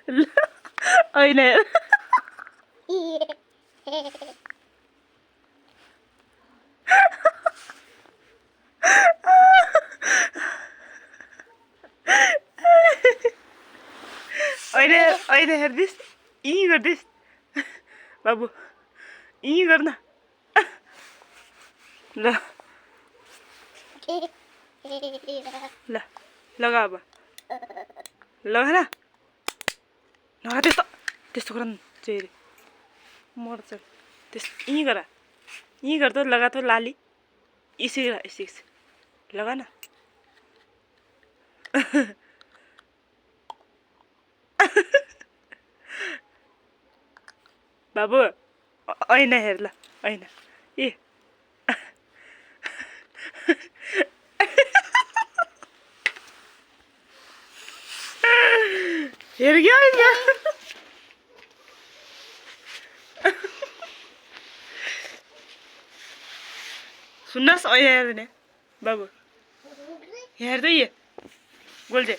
होइन हेर होइन हेर्दिस् यहीँ गर्दिस् बाबु यहीँ गर्न ल ल लगा अब लगा न लगा त्यस्तो गर न चाहिँ मर्छ यहीँ गर यहीँ गर त लगा त लाली इसी लगा न बाबु ऐना हेर ल ऐना ए हेर क्या सुन्नुहोस् ऐना हेर्ने बाबु हेर्दै गोल्जे